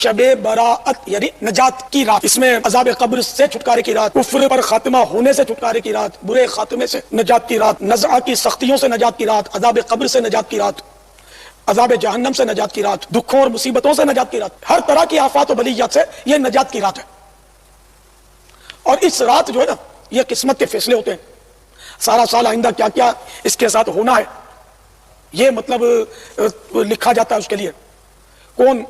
شب براءت یعنی نجات کی رات، اس میں عذاب قبر سے چھٹکارے کی رات، کفر پر خاتمہ ہونے سے چھٹکارے کی رات، برے خاتمے سے نجات کی رات، نزع کی سختیوں سے نجات کی رات، عذاب قبر سے نجات کی رات، عذاب جہنم سے نجات کی رات، دکھوں اور مصیبتوں سے نجات کی رات، ہر طرح کی آفات و بلیات سے یہ نجات کی رات ہے۔ اور اس رات جو ہے نا، یہ قسمت کے فیصلے ہوتے ہیں، سارا سال آئندہ کیا کیا اس کے ساتھ ہونا ہے یہ مطلب لکھا جاتا ہے۔ اس کے لیے کون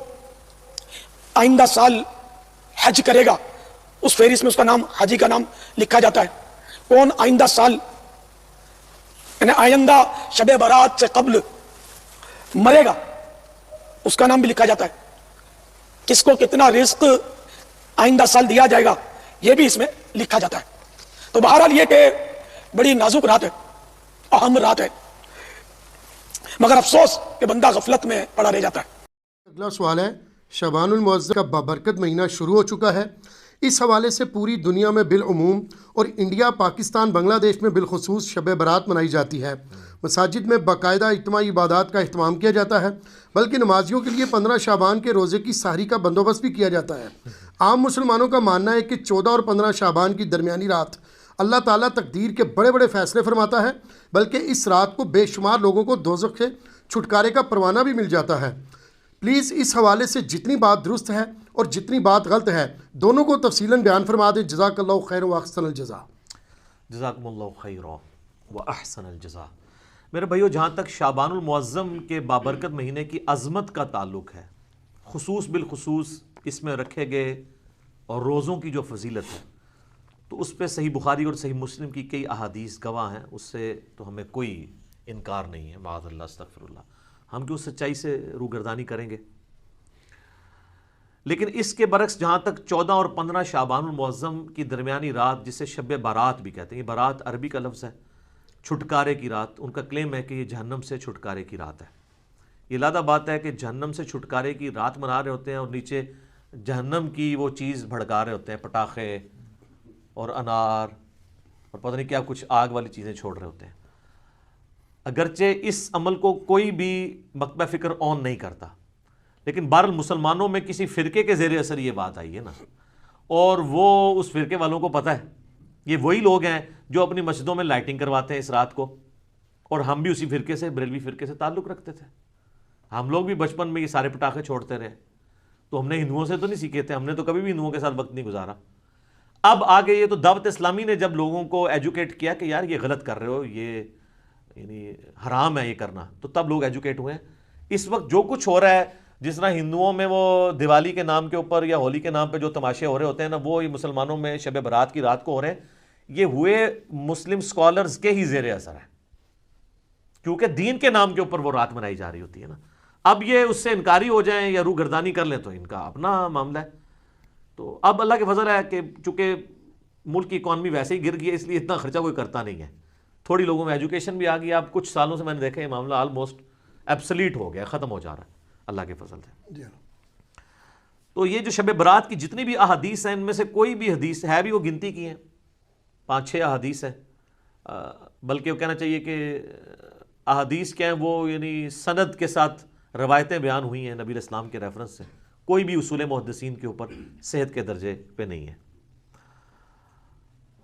آئندہ سال حج کرے گا، اس فہرست میں اس کا نام، حاجی کا نام لکھا جاتا ہے۔ کون آئندہ سال یعنی آئندہ شب برات سے قبل مرے گا، اس کا نام بھی لکھا جاتا ہے۔ کس کو کتنا رزق آئندہ سال دیا جائے گا یہ بھی اس میں لکھا جاتا ہے۔ تو بہرحال یہ کہ بڑی نازک رات ہے، اہم رات ہے، مگر افسوس کہ بندہ غفلت میں پڑا رہ جاتا ہے۔ اگلا سوال ہے، شعبان المعظم کا بابرکت مہینہ شروع ہو چکا ہے، اس حوالے سے پوری دنیا میں بالعموم اور انڈیا، پاکستان، بنگلہ دیش میں بالخصوص شب برات منائی جاتی ہے۔ مساجد میں باقاعدہ اجتماعی عبادات کا اہتمام کیا جاتا ہے، بلکہ نمازیوں کے لیے 15 شعبان کے روزے کی سحری کا بندوبست بھی کیا جاتا ہے۔ عام مسلمانوں کا ماننا ہے کہ 14 اور 15 شعبان کی درمیانی رات اللہ تعالیٰ تقدیر کے بڑے بڑے فیصلے فرماتا ہے، بلکہ اس رات کو بے شمار لوگوں کو دوزخ سے چھٹکارے کا پروانہ بھی مل جاتا ہے۔ پلیز اس حوالے سے جتنی بات درست ہے اور جتنی بات غلط ہے دونوں کو تفصیلاً بیان فرما دیں۔ جزاک اللہ خیر و احسن الجزا۔ جزاکم اللہ خیر و احسن الجزا۔ میرے بھائیو، جہاں تک شعبان المعظم کے بابرکت مہینے کی عظمت کا تعلق ہے، خصوص بالخصوص اس میں رکھے گئے اور روزوں کی جو فضیلت ہے، تو اس پہ صحیح بخاری اور صحیح مسلم کی کئی احادیث گواہ ہیں، اس سے تو ہمیں کوئی انکار نہیں ہے، معاذ اللہ، استغفر اللہ، ہم کیوں سچائی سے روگردانی کریں گے۔ لیکن اس کے برعکس جہاں تک 14 اور 15 شعبان المعظم کی درمیانی رات، جسے شب بارات بھی کہتے ہیں، یہ بارات عربی کا لفظ ہے، چھٹکارے کی رات، ان کا کلیم ہے کہ یہ جہنم سے چھٹکارے کی رات ہے۔ یہ لادہ بات ہے کہ جہنم سے چھٹکارے کی رات منا رہے ہوتے ہیں اور نیچے جہنم کی وہ چیز بھڑکا رہے ہوتے ہیں، پٹاخے اور انار اور پتہ نہیں کیا کچھ آگ والی چیزیں چھوڑ رہے ہوتے ہیں۔ اگرچہ اس عمل کو کوئی بھی مکتبہ فکر آن نہیں کرتا، لیکن بہرحال مسلمانوں میں کسی فرقے کے زیر اثر یہ بات آئی ہے نا، اور وہ اس فرقے والوں کو پتہ ہے، یہ وہی لوگ ہیں جو اپنی مسجدوں میں لائٹنگ کرواتے ہیں اس رات کو، اور ہم بھی اسی فرقے سے، بریلوی فرقے سے تعلق رکھتے تھے۔ ہم لوگ بھی بچپن میں یہ سارے پٹاخے چھوڑتے رہے، تو ہم نے ہندوؤں سے تو نہیں سیکھے تھے، ہم نے تو کبھی بھی ہندوؤں کے ساتھ وقت نہیں گزارا۔ اب آگے یہ تو دعوت اسلامی نے جب لوگوں کو ایجوکیٹ کیا کہ یار یہ غلط کر رہے ہو، یہ یعنی حرام ہے یہ کرنا، تو تب لوگ ایجوکیٹ ہوئے ہیں۔ اس وقت جو کچھ ہو رہا ہے، جس طرح ہندوؤں میں وہ دیوالی کے نام کے اوپر یا ہولی کے نام پہ جو تماشے ہو رہے ہوتے ہیں نا، وہ مسلمانوں میں شب برات کی رات کو ہو رہے ہیں، یہ ہوئے مسلم سکولرز کے ہی زیر اثر ہے، کیونکہ دین کے نام کے اوپر وہ رات منائی جا رہی ہوتی ہے نا۔ اب یہ اس سے انکاری ہو جائیں یا روح گردانی کر لیں تو ان کا اپنا معاملہ ہے۔ تو اب اللہ کے فضل ہے کہ چونکہ ملک کی اکانومی ویسے ہی گر گئی ہے، اس لیے اتنا خرچہ کوئی کرتا نہیں ہے، تھوڑی لوگوں میں ایجوکیشن بھی آ گئی۔ اب کچھ سالوں سے میں نے دیکھا یہ معاملہ آلموسٹ ایبسلیٹ ہو گیا، ختم ہو جا رہا ہے اللہ کے فضل سے۔ تو یہ جو شب برات کی جتنی بھی احادیث ہیں، ان میں سے کوئی بھی حدیث ہے بھی وہ گنتی کی ہیں، 5-6 احادیث ہیں، بلکہ وہ کہنا چاہیے کہ احادیث کیا ہیں، وہ یعنی سند کے ساتھ روایتیں بیان ہوئی ہیں نبی اسلام کے ریفرنس سے، کوئی بھی اصول محدثین کے اوپر صحت کے درجے پہ نہیں ہے۔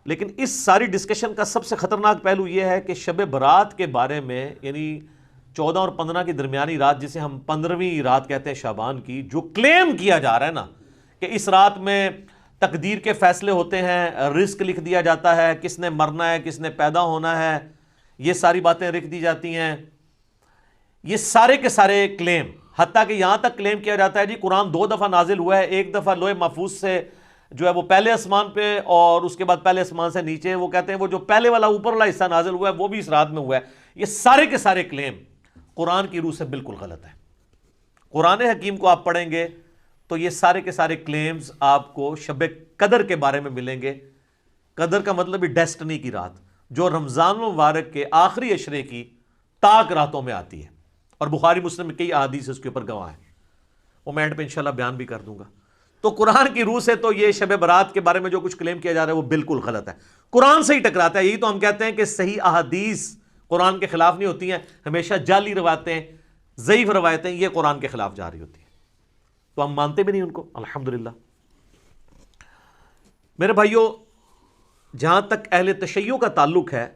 لیکن اس ساری ڈسکشن کا سب سے خطرناک پہلو یہ ہے کہ شب برات کے بارے میں، یعنی 14 اور 15 کی درمیانی رات، جسے ہم 15ویں رات کہتے ہیں شعبان کی، جو کلیم کیا جا رہا ہے نا کہ اس رات میں تقدیر کے فیصلے ہوتے ہیں، رزق لکھ دیا جاتا ہے، کس نے مرنا ہے، کس نے پیدا ہونا ہے، یہ ساری باتیں لکھ دی جاتی ہیں، یہ سارے کے سارے کلیم، حتیٰ کہ یہاں تک کلیم کیا جاتا ہے جی قرآن 2 دفعہ نازل ہوا ہے، ایک دفعہ لوح محفوظ سے جو ہے وہ پہلے آسمان پہ، اور اس کے بعد پہلے آسمان سے نیچے، وہ کہتے ہیں وہ جو پہلے والا اوپر والا حصہ نازل ہوا ہے وہ بھی اس رات میں ہوا ہے۔ یہ سارے کے سارے کلیم قرآن کی روح سے بالکل غلط ہے۔ قرآن حکیم کو آپ پڑھیں گے تو یہ سارے کے سارے کلیمز آپ کو شب قدر کے بارے میں ملیں گے۔ قدر کا مطلب ہی ڈیسٹنی کی رات، جو رمضان المبارک کے آخری عشرے کی طاق راتوں میں آتی ہے، اور بخاری مسلم میں کئی احادیث اس کے اوپر گواہ ہیں، وہ میں اینڈ پہ انشاءاللہ بیان بھی کر دوں گا۔ تو قرآن کی روح سے تو یہ شب برات کے بارے میں جو کچھ کلیم کیا جا رہا ہے وہ بالکل غلط ہے، قرآن سے ہی ٹکراتا ہے۔ یہی تو ہم کہتے ہیں کہ صحیح احادیث قرآن کے خلاف نہیں ہوتی ہیں، ہمیشہ جعلی روایتیں، ضعیف روایتیں یہ قرآن کے خلاف جا رہی ہوتی ہیں۔ تو ہم مانتے بھی نہیں ان کو. الحمدللہ. میرے بھائیوں، جہاں تک اہل تشیع کا تعلق ہے،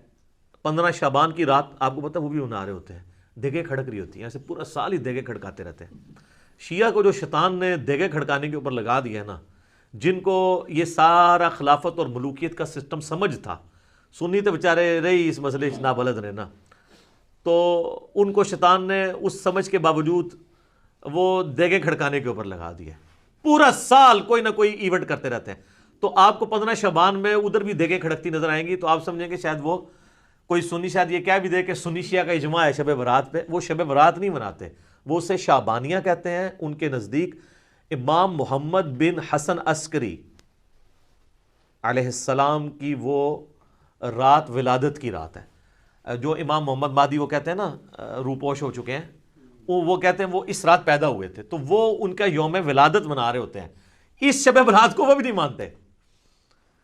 15 شعبان کی رات آپ کو پتہ وہ بھی منا رہے ہوتے ہیں، دیگیں کھڑک رہی ہوتی ہیں، ایسے پورا سال ہی دیگیں کھڑکاتے رہتے ہیں. شیعہ کو جو شیطان نے دیگیں کھڑکانے کے اوپر لگا دیا ہے نا، جن کو یہ سارا خلافت اور ملوکیت کا سسٹم سمجھ تھا، سنی تو بیچارے رہی اس مسئلے سے نابلد رہے نا، تو ان کو شیطان نے اس سمجھ کے باوجود وہ دیگیں کھڑکانے کے اوپر لگا دیا. پورا سال کوئی نہ کوئی ایونٹ کرتے رہتے ہیں. تو آپ کو 15 شعبان میں ادھر بھی دیگیں کھڑکتی نظر آئیں گی تو آپ سمجھیں گے شاید وہ کوئی سنی شاید یہ کہہ بھی دے کہ سنی شیعہ کا اجماع ہے شب برات پہ. وہ شب برات نہیں مناتے، وہ اسے شعبانیہ کہتے ہیں. ان کے نزدیک امام محمد بن حسن عسکری علیہ السلام کی وہ رات ولادت کی رات ہے. جو امام محمد مہدی وہ کہتے ہیں نا روپوش ہو چکے ہیں، وہ کہتے ہیں وہ اس رات پیدا ہوئے تھے، تو وہ ان کا یوم ولادت منا رہے ہوتے ہیں. اس شب برات کو وہ بھی نہیں مانتے،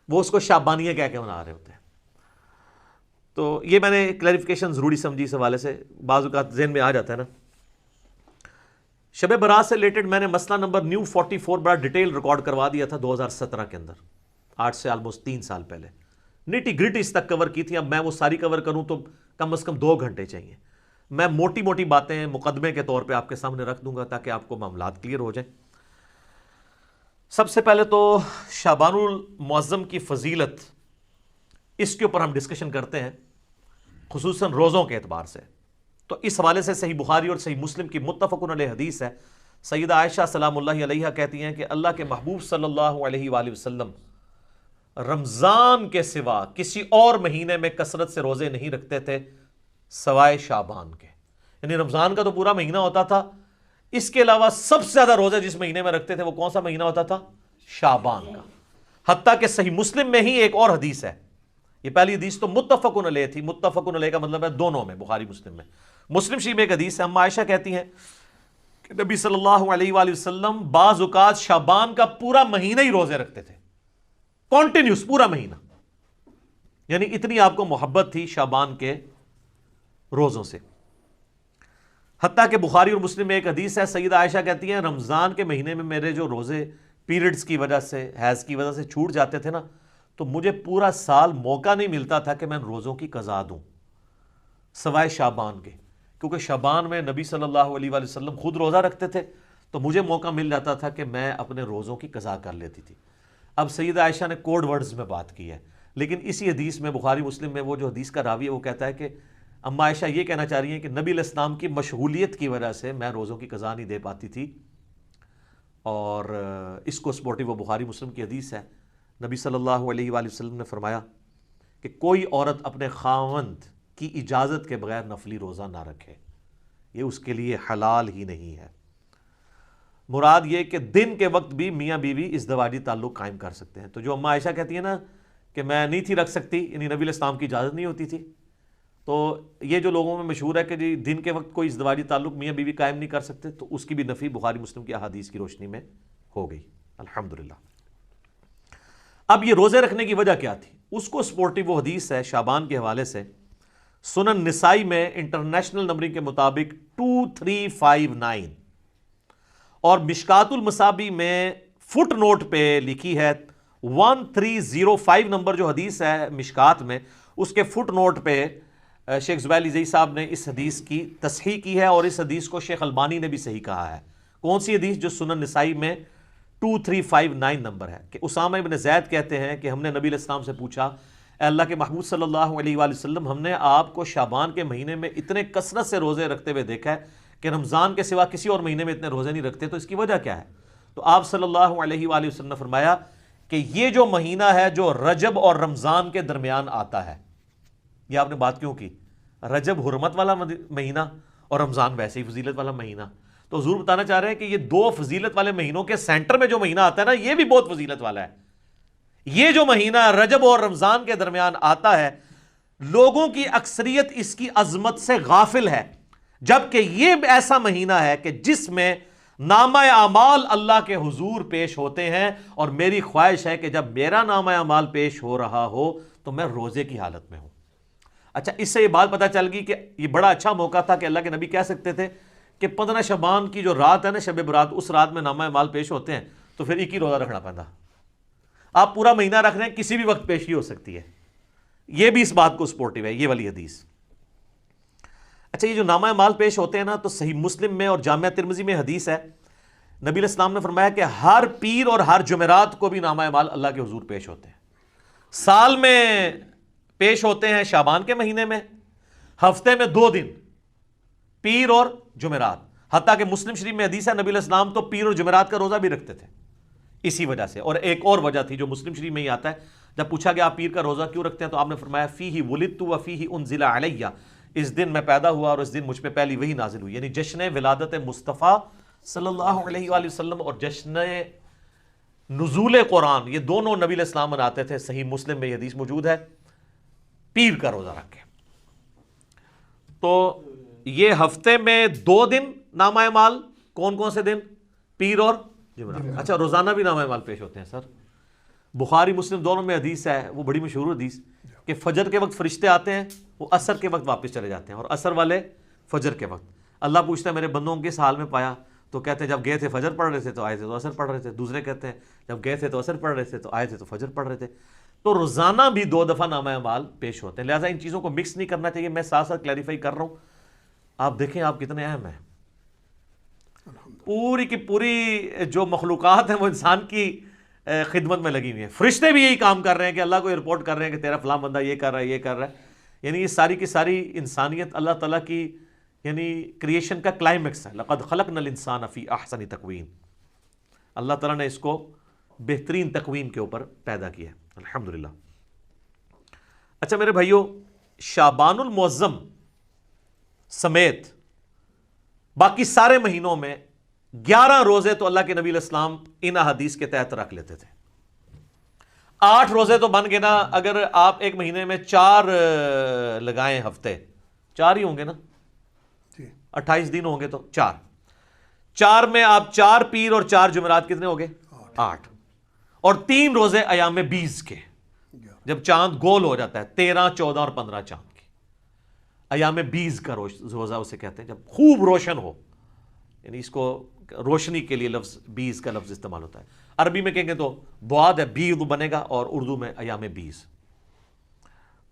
وہ اس کو شعبانیہ کہہ کے منا رہے ہوتے ہیں. تو یہ میں نے کلیریفیکیشن ضروری سمجھی اس حوالے سے، بعض اوقات ذہن میں آ جاتا ہے نا. شب برات سے ریلیٹڈ میں نے مسئلہ نمبر نیو 44 بڑا ڈیٹیل ریکارڈ کروا دیا تھا 2017 کے اندر، 8 سے آلموسٹ 3 سال پہلے. نیٹی گریٹی اس تک کور کی تھی. اب میں وہ ساری کور کروں تو کم از کم 2 گھنٹے چاہیے. میں موٹی موٹی باتیں مقدمے کے طور پہ آپ کے سامنے رکھ دوں گا تاکہ آپ کو معاملات کلیئر ہو جائیں. سب سے پہلے تو شعبان المعظم کی فضیلت، اس کے اوپر ہم ڈسکشن کرتے ہیں خصوصاً روزوں کے اعتبار سے. تو اس حوالے سے صحیح بخاری اور صحیح مسلم کی متفق علیہ حدیث ہے. سیدہ عائشہ سلام اللہ علیہا کہتی ہیں کہ اللہ کے محبوب صلی اللہ علیہ وآلہ وسلم رمضان کے سوا کسی اور مہینے میں کثرت سے روزے نہیں رکھتے تھے سوائے شعبان کے. یعنی رمضان کا تو پورا مہینہ ہوتا تھا، اس کے علاوہ سب سے زیادہ روزے جس مہینے میں رکھتے تھے وہ کون سا مہینہ ہوتا تھا؟ شعبان کا. حتیٰ کہ صحیح مسلم میں ہی ایک اور حدیث ہے، یہ پہلی حدیث تو متفق علیہ تھی. متفق علیہ کا مطلب ہے دونوں میں، بخاری مسلم میں. مسلم شریف میں ایک حدیث ہے، اما عائشہ کہتی ہیں کہ نبی صلی اللہ علیہ وآلہ وسلم بعض اوقات شعبان کا پورا مہینہ ہی روزے رکھتے تھے، کانٹینیوس پورا مہینہ. یعنی اتنی آپ کو محبت تھی شعبان کے روزوں سے. حتیٰ کہ بخاری اور مسلم میں ایک حدیث ہے، سیدہ عائشہ کہتی ہیں رمضان کے مہینے میں میرے جو روزے پیریڈز کی وجہ سے، حیض کی وجہ سے چھوٹ جاتے تھے نا، تو مجھے پورا سال موقع نہیں ملتا تھا کہ میں روزوں کی قضا دوں سوائے شعبان کے. کیونکہ شعبان میں نبی صلی اللہ علیہ وآلہ وسلم خود روزہ رکھتے تھے، تو مجھے موقع مل جاتا تھا کہ میں اپنے روزوں کی قضا کر لیتی تھی. اب سیدہ عائشہ نے کوڈ ورڈز میں بات کی ہے، لیکن اسی حدیث میں بخاری مسلم میں وہ جو حدیث کا راوی ہے وہ کہتا ہے کہ اما عائشہ یہ کہنا چاہ رہی ہیں کہ نبی علیہ السلام کی مشغولیت کی وجہ سے میں روزوں کی قضا نہیں دے پاتی تھی. اور اس کو سپورٹیو وہ بخاری مسلم کی حدیث ہے. نبی صلی اللہ علیہ وآلہ وسلم نے فرمایا کہ کوئی عورت اپنے خاوند کی اجازت کے بغیر نفلی روزہ نہ رکھے، یہ اس کے لیے حلال ہی نہیں ہے. مراد یہ کہ دن کے وقت بھی میاں بیوی ازدواجی تعلق قائم کر سکتے ہیں. تو جو اما عائشہ کہتی ہے نا کہ میں نہیں تھی رکھ سکتی، یعنی نبی علیہ السلام کی اجازت نہیں ہوتی تھی، تو یہ جو لوگوں میں مشہور ہے کہ جی دن کے وقت کوئی ازدواجی تعلق میاں بیوی قائم نہیں کر سکتے، تو اس کی بھی نفی بخاری مسلم کی احادیث کی روشنی میں ہو گئی. الحمدللہ. اب یہ روزے رکھنے کی وجہ کیا تھی؟ اس کو سپورٹیو وہ حدیث ہے شعبان کے حوالے سے، سنن نسائی میں انٹرنیشنل نمبرنگ کے مطابق 2359 اور مشکات المصابی میں فٹ نوٹ پہ لکھی ہے 1305 نمبر جو حدیث ہے مشکات میں، اس کے فٹ نوٹ پہ شیخ زبیل زئی صاحب نے اس حدیث کی تصحیح کی ہے، اور اس حدیث کو شیخ البانی نے بھی صحیح کہا ہے. کون سی حدیث؟ جو سنن نسائی میں 2359 نمبر ہے، کہ اسامہ ابن زید کہتے ہیں کہ ہم نے نبی علیہ السلام سے پوچھا، اے اللہ کے محبوب صلی اللہ علیہ وآلہ وسلم، ہم نے آپ کو شعبان کے مہینے میں اتنے کثرت سے روزے رکھتے ہوئے دیکھا ہے کہ رمضان کے سوا کسی اور مہینے میں اتنے روزے نہیں رکھتے، تو اس کی وجہ کیا ہے؟ تو آپ صلی اللہ علیہ وآلہ وسلم نے فرمایا کہ یہ جو مہینہ ہے جو رجب اور رمضان کے درمیان آتا ہے. یہ آپ نے بات کیوں کی؟ رجب حرمت والا مہینہ اور رمضان ویسے ہی فضیلت والا مہینہ. تو حضور بتانا چاہ رہے ہیں کہ یہ دو فضیلت والے مہینوں کے سینٹر میں جو مہینہ آتا ہے نا، یہ بھی بہت فضیلت والا ہے. یہ جو مہینہ رجب اور رمضان کے درمیان آتا ہے، لوگوں کی اکثریت اس کی عظمت سے غافل ہے، جبکہ یہ ایسا مہینہ ہے کہ جس میں نامہ اعمال اللہ کے حضور پیش ہوتے ہیں، اور میری خواہش ہے کہ جب میرا نامہ اعمال پیش ہو رہا ہو تو میں روزے کی حالت میں ہوں. اچھا، اس سے یہ بات پتہ چل گئی کہ یہ بڑا اچھا موقع تھا کہ اللہ کے نبی کہہ سکتے تھے کہ 15 شعبان کی جو رات ہے نا شب برات، اس رات میں نامہ اعمال پیش ہوتے ہیں تو پھر ایک ہی روزہ رکھنا پڑتا. آپ پورا مہینہ رکھ رہے ہیں، کسی بھی وقت پیشی ہو سکتی ہے. یہ بھی اس بات کو سپورٹیو ہے یہ والی حدیث. اچھا، یہ جو نامہ اعمال پیش ہوتے ہیں نا، تو صحیح مسلم میں اور جامعہ ترمذی میں حدیث ہے، نبی علیہ السلام نے فرمایا کہ ہر پیر اور ہر جمعرات کو بھی نامہ اعمال اللہ کے حضور پیش ہوتے ہیں. سال میں پیش ہوتے ہیں شعبان کے مہینے میں، ہفتے میں 2 دن پیر اور جمعرات. حتیٰ کہ مسلم شریف میں حدیث ہے نبی علیہ السلام تو پیر اور جمعرات کا روزہ بھی رکھتے تھے اسی وجہ سے. اور ایک اور وجہ تھی جو مسلم شریف میں ہی آتا ہے، جب پوچھا گیا آپ پیر کا روزہ کیوں رکھتے ہیں تو آپ نے فرمایا فیہ ولدت و فیہ انزل علیہ، اس دن میں پیدا ہوا اور اس دن مجھ پہ پہلی وحی نازل ہوئی. یعنی جشن ولادت مصطفیٰ صلی اللہ علیہ وآلہ وسلم اور جشن نزول قرآن، یہ دونوں نبی علیہ السلام مناتے تھے. صحیح مسلم میں یہ حدیث موجود ہے، پیر کا روزہ رکھ کے. تو یہ ہفتے میں 2 دن نامہ اعمال، کون کون سے دن؟ پیر اور جمعرات. اچھا، روزانہ بھی نامہ اعمال پیش ہوتے ہیں سر. بخاری مسلم دونوں میں حدیث ہے، وہ بڑی مشہور حدیث کہ فجر کے وقت فرشتے آتے ہیں، وہ عصر کے وقت واپس چلے جاتے ہیں، اور عصر والے فجر کے وقت. اللہ پوچھتا ہے میرے بندوں کو کس حال میں پایا؟ تو کہتے ہیں جب گئے تھے فجر پڑھ رہے تھے تو آئے تھے تو عصر پڑھ رہے تھے. دوسرے کہتے ہیں جب گئے تھے تو عصر پڑھ رہے تھے تو آئے تھے تو فجر پڑھ رہے تھے. تو روزانہ بھی 2 دفعہ نامہ اعمال پیش ہوتے ہیں. لہٰذا ان چیزوں کو مکس نہیں کرنا چاہیے. میں ساتھ ساتھ کلیریفائی کر رہا ہوں. آپ دیکھیں آپ کتنے اہم ہیں. پوری کی پوری جو مخلوقات ہیں وہ انسان کی خدمت میں لگی ہوئی ہیں. فرشتے بھی یہی کام کر رہے ہیں کہ اللہ کو رپورٹ کر رہے ہیں کہ تیرا فلاں بندہ یہ کر رہا ہے یہ کر رہا ہے. یعنی یہ ساری کی ساری انسانیت اللہ تعالیٰ کی یعنی کریشن کا کلائمیکس ہے. لقد خلقنا الانسان فی احسن تقویم. اللہ تعالیٰ نے اس کو بہترین تقویم کے اوپر پیدا کیا ہے الحمدللہ. اچھا میرے بھائیو، شعبان المعظم سمیت باقی سارے مہینوں میں 11 روزے تو اللہ کے نبی علیہ السلام ان احادیث کے تحت رکھ لیتے تھے. 8 روزے تو بن گئے نا. اگر آپ ایک مہینے میں 4 لگائیں ہفتے، 4 ہی ہوں گے نا، 28 دن ہوں گے تو 4 میں آپ 4 پیر اور 4 جمعرات کتنے ہو گئے؟ 8. اور 3 روزے ایام بیز کے، جب چاند گول ہو جاتا ہے 13، 14 اور 15 چاند کے. ایام بیز کا روزہ اسے کہتے ہیں جب خوب روشن ہو. یعنی اس کو روشنی کے لیے لفظ بیز کا لفظ استعمال ہوتا ہے. عربی میں کہیں گے تو بعد ہے، بیض بنے گا، اور اردو میں ایام بیز.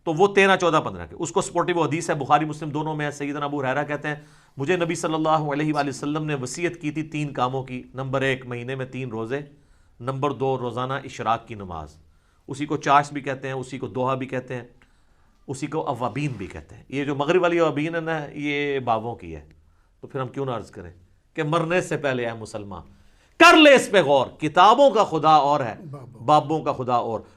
تو وہ 13، 14، 15 کے. اس کو سپورٹیو حدیث ہے، بخاری مسلم دونوں میں ہے. سیدنا ابو ہریرہ کہتے ہیں مجھے نبی صلی اللہ علیہ وآلہ وسلم نے وصیت کی تھی 3 کاموں کی. نمبر 1 مہینے میں 3 روزے. نمبر 2 روزانہ اشراق کی نماز. اسی کو چاش بھی کہتے ہیں، اسی کو دوحا بھی کہتے ہیں، اسی کو اوابین بھی کہتے ہیں. یہ جو مغرب والی اوابین ہے نا، یہ بابوں کی ہے. تو پھر ہم کیوں نہ عرض کریں کہ مرنے سے پہلے اے مسلمان کر لے اس پہ غور. کتابوں کا خدا اور ہے، بابوں کا خدا اور.